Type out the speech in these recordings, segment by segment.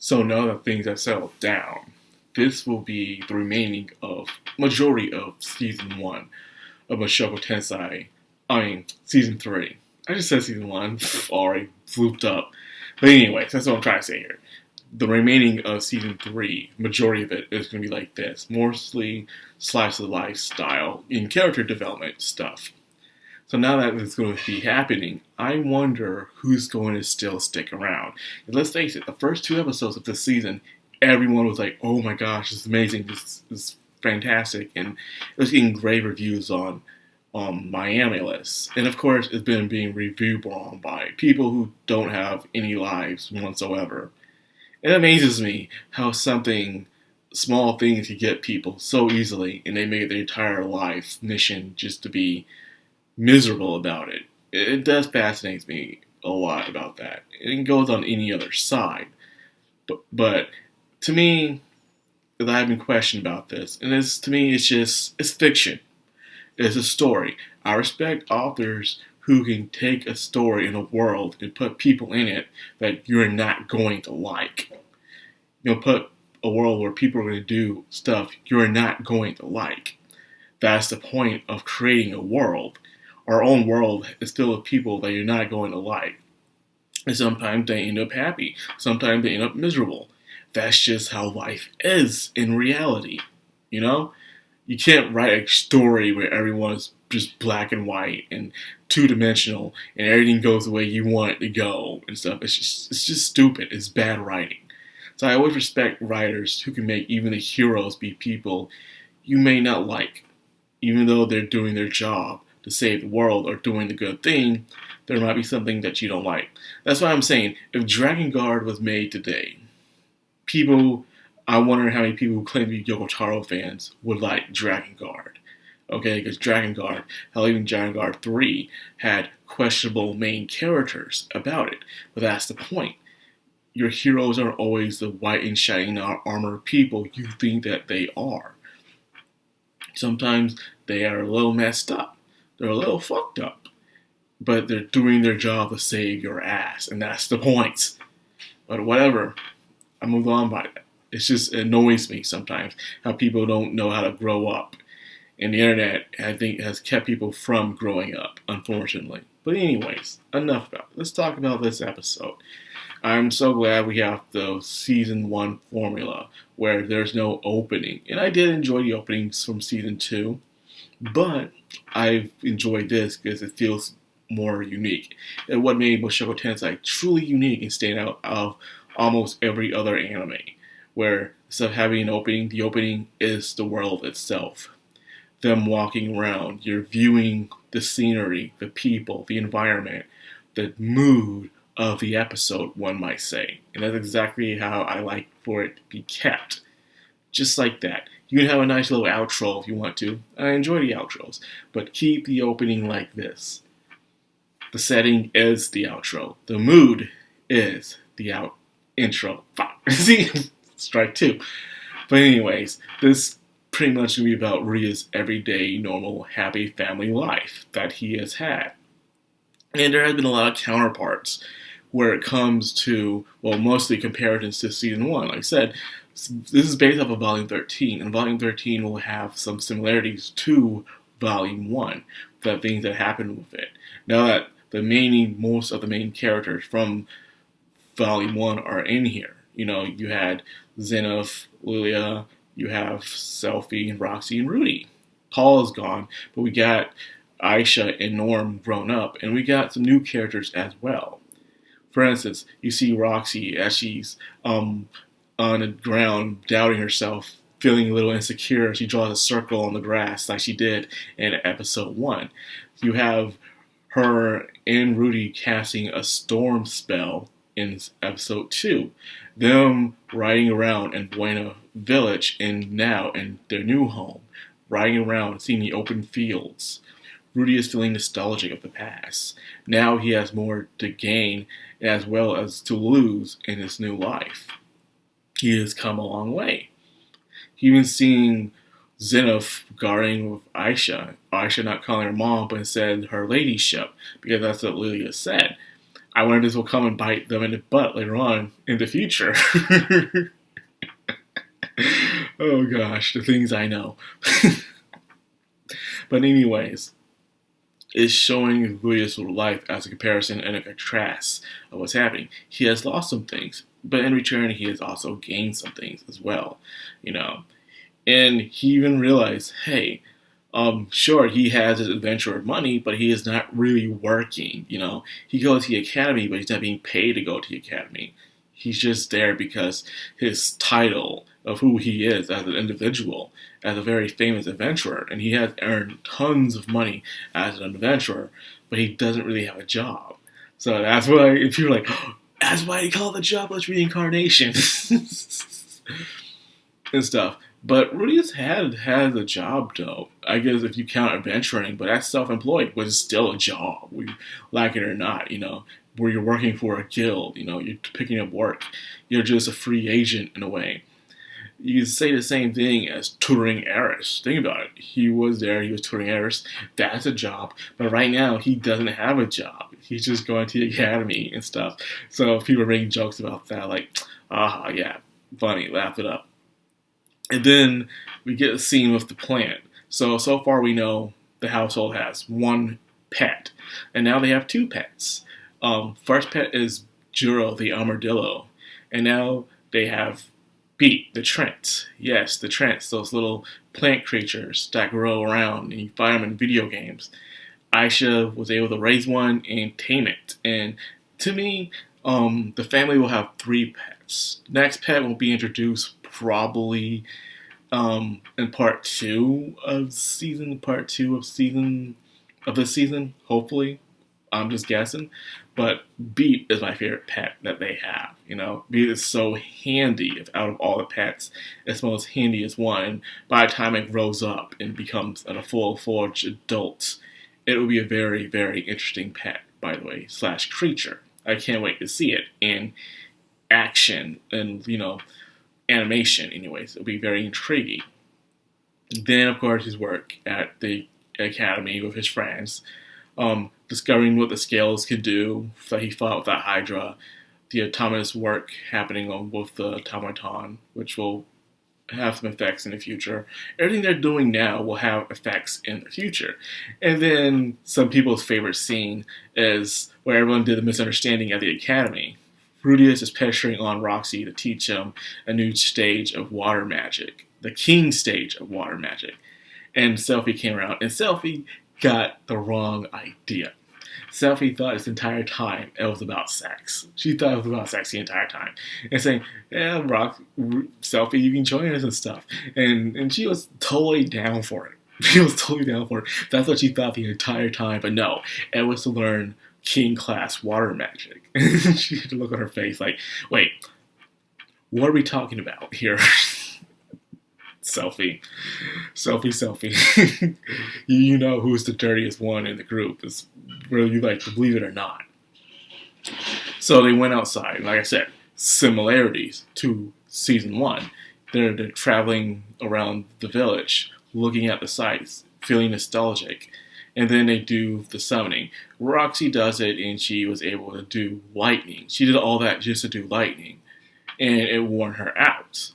So now that things have settled down, this will be the remaining of majority of season 1 of Mushoku Tensei. I mean, season 3. I just said season 1, already flooped up. But anyways, that's what I'm trying to say here. The remaining of season 3, majority of it is going to be like this. Mostly slice of life style in character development stuff. So now that it's going to be happening, I wonder who's going to still stick around. And let's face it, the first 2 episodes of this season, everyone was like, oh my gosh, this is amazing, this is fantastic, and it was getting great reviews on Miami lists. And of course, it's been being reviewed on by people who don't have any lives whatsoever. It amazes me how something, small things can get people so easily, and they make their entire life mission just to be miserable about it. It does fascinate me a lot about that. It goes on any other side. But to me, I have been questioned about this, and to me, it's fiction. It's a story. I respect authors who can take a story in a world and put people in it that you're not going to like. Put a world where people are going to do stuff you're not going to like. That's the point of creating a world. Our own world is filled with people that you're not going to like. And sometimes they end up happy. Sometimes they end up miserable. That's just how life is in reality. You can't write a story where everyone is just black and white and two-dimensional and everything goes the way you want it to go and stuff. It's just stupid. It's bad writing. So I always respect writers who can make even the heroes be people you may not like. Even though they're doing their job to save the world or doing the good thing, there might be something that you don't like. That's why I'm saying, if Dragon Guard was made today, I wonder how many people who claim to be Yoko Taro fans would like Dragon Guard. Okay, because Dragon Guard, hell, even Dragon Guard 3 had questionable main characters about it. But that's the point. Your heroes aren't always the white and shining armored people you think that they are. Sometimes they are a little messed up. They're a little fucked up. But they're doing their job to save your ass, and that's the point. But whatever, I move on by that. It annoys me sometimes how people don't know how to grow up. And the internet, I think, has kept people from growing up, unfortunately. But anyways, enough about it. Let's talk about this episode. I'm so glad we have the season 1 formula where there's no opening. And I did enjoy the openings from season 2, but I've enjoyed this because it feels more unique. And what made Mushoku Tensei truly unique and stand out of almost every other anime, where instead of having an opening, the opening is the world itself. Them walking around, you're viewing the scenery, the people, the environment, the mood of the episode, one might say. And that's exactly how I like for it to be kept. Just like that. You can have a nice little outro if you want to. I enjoy the outros. But keep the opening like this. The setting is the outro. The mood is the intro. See? Strike 2. But anyways, this pretty much going to be about Ria's everyday, normal, happy family life that he has had. And there has been a lot of counterparts where it comes to, well, mostly comparisons to season 1. Like I said, this is based off of Volume 13, and Volume 13 will have some similarities to Volume 1, the things that happened with it. Now that most of the main characters from Volume 1 are in here. You had Zenith, Lilia, you have Selphie, and Roxy, and Rudy. Paul is gone, but we got Aisha and Norm grown up, and we got some new characters as well. For instance, you see Roxy as she's on the ground, doubting herself, feeling a little insecure. She draws a circle on the grass like she did in episode 1. You have her and Rudy casting a storm spell in episode 2. Them riding around in Buena Village and now in their new home, riding around, seeing the open fields. Rudy is feeling nostalgic of the past. Now he has more to gain as well as to lose in his new life. He has come a long way. Even seeing Zenith guarding with Aisha not calling her mom, but instead her ladyship, because that's what Lilia said. I wonder if this will come and bite them in the butt later on in the future. Oh gosh, the things I know. But anyways, it's showing Ruya's life as a comparison and a contrast of what's happening. He has lost some things, but in return, he has also gained some things as well, you know. And he even realized, hey, sure, he has his adventure money, but he is not really working, you know. He goes to the academy, but he's not being paid to go to the academy. He's just there because his title of who he is as an individual, as a very famous adventurer, and he has earned tons of money as an adventurer, but he doesn't really have a job. So that's why, if you're like, oh, that's why they call it the jobless reincarnation and stuff. But Rudius has a job, though. I guess if you count adventuring, but that's self-employed, but it's still a job, whether you like it or not, you know, where you're working for a guild, you know, you're picking up work. You're just a free agent in a way. You can say the same thing as tutoring Eris. Think about it. He was there, he was tutoring Eris. That's a job. But right now, he doesn't have a job. He's just going to the academy and stuff. So people are making jokes about that, like, yeah, funny, laugh it up. And then we get a scene with the plant. So far we know the household has one pet. And now they have two pets. First pet is Juro, the armadillo. And now they have Beat, the Trent. Yes, the Trents, those little plant creatures that grow around and you find them in video games. Aisha was able to raise one and tame it. And to me, the family will have 3 pets. The next pet will be introduced probably in part 2 of the season, hopefully. I'm just guessing. But Beat is my favorite pet that they have. You know, Beat is so handy. Out of all the pets, it's the most handiest one. And by the time it grows up and becomes a full-fledged adult, it will be a very, very interesting pet, by the way, / creature. I can't wait to see it in action and, you know, animation, anyways. It'll be very intriguing. Then, of course, his work at the academy with his friends, discovering what the scales could do. So he fought with that Hydra, the autonomous work happening on with the automaton, which will have some effects in the future. Everything they're doing now will have effects in the future. And then some people's favorite scene is where everyone did a misunderstanding at the academy. Rudius is pressuring on Roxy to teach him a new stage of water magic, the king stage of water magic. And Selphie came around, and Selphie got the wrong idea. Selphie thought this entire time it was about sex. She thought it was about sex the entire time. And saying, yeah, Selphie, you can join us and stuff. And she was totally down for it. She was totally down for it. That's what she thought the entire time. But no, it was to learn king class water magic. She had to look on her face like, wait, what are we talking about here? Selphie. You know who's the dirtiest one in the group, is whether you like to believe it or not. So they went outside. Like I said, similarities to season 1. They're traveling around the village, looking at the sights, feeling nostalgic. And then they do the summoning. Roxy does it, and she was able to do lightning. She did all that just to do lightning. And it wore her out.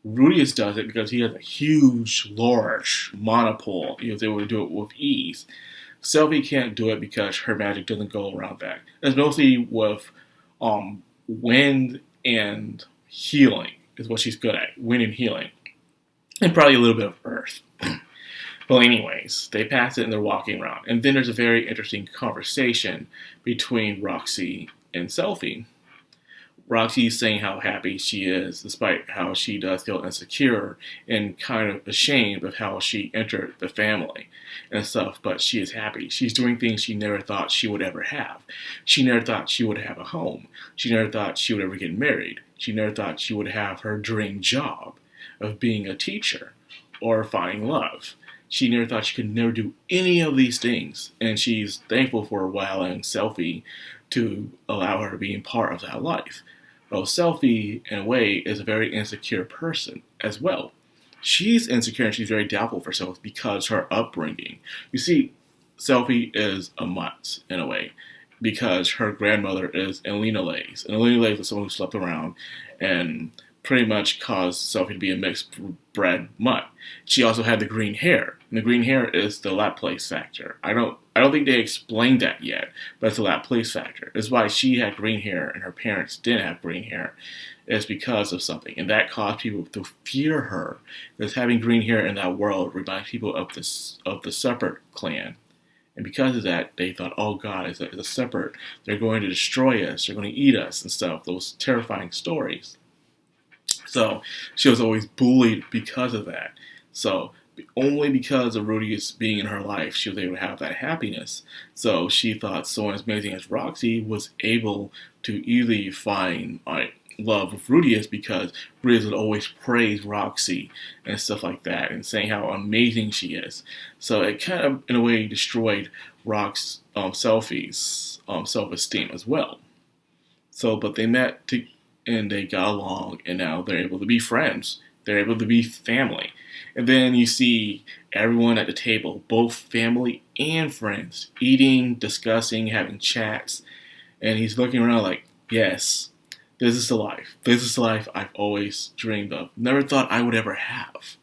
Rudius does it because he has a huge, large monopole. He was able to do it with ease. Selphie can't do it because her magic doesn't go around that. It's mostly with wind and healing is what she's good at. Wind and healing. And probably a little bit of earth. Well, anyways, they pass it and they're walking around. And then there's a very interesting conversation between Roxy and Selphie. Roxy's saying how happy she is, despite how she does feel insecure and kind of ashamed of how she entered the family and stuff, but she is happy. She's doing things she never thought she would ever have. She never thought she would have a home. She never thought she would ever get married. She never thought she would have her dream job of being a teacher or finding love. She never thought she could never do any of these things, and she's thankful for allowing Selphie to allow her to be a part of that life. Well, Selphie, in a way, is a very insecure person as well. She's insecure and she's very doubtful for herself because her upbringing. You see, Selphie is a mutt, in a way. because her grandmother is Elena Lays. And Elena Lays was someone who slept around and pretty much caused Sophie to be a mixed bred mutt. She also had the green hair. And the green hair is the Laplace factor. I don't think they explained that yet, but it's the Laplace factor. It's why she had green hair and her parents didn't have green hair. It's because of something. And that caused people to fear her. Because having green hair in that world reminds people of the Separate clan. And because of that, they thought, oh God, it's a Separate. They're going to destroy us. They're going to eat us and stuff. Those terrifying stories. So she was always bullied because of that. So only because of Rudeus being in her life, she was able to have that happiness. So she thought someone as amazing as Roxy was able to easily find love with Rudeus because Rudeus would always praise Roxy and stuff like that and saying how amazing she is. So it kind of, in a way, destroyed Sophie's self-esteem as well. So, but they met and they got along, and now they're able to be friends. They're able to be family. And then you see everyone at the table, both family and friends, eating, discussing, having chats. And he's looking around like, yes, this is the life. This is the life I've always dreamed of. Never thought I would ever have.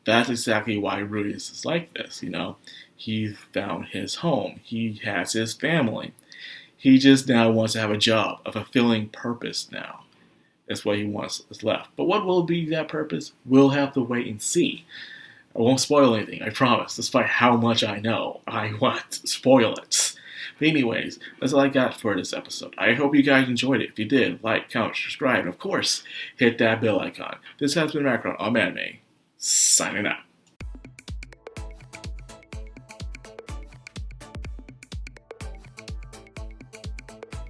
That's exactly why Rudeus is like this, you know. He found his home. He has his family. He just now wants to have a job, a fulfilling purpose now. That's what he wants is left. But what will be that purpose? We'll have to wait and see. I won't spoil anything, I promise, despite how much I know. I won't spoil it. But anyways, that's all I got for this episode. I hope you guys enjoyed it. If you did, like, comment, subscribe, and of course, hit that bell icon. This has been Madcrownxox on Anime, signing out.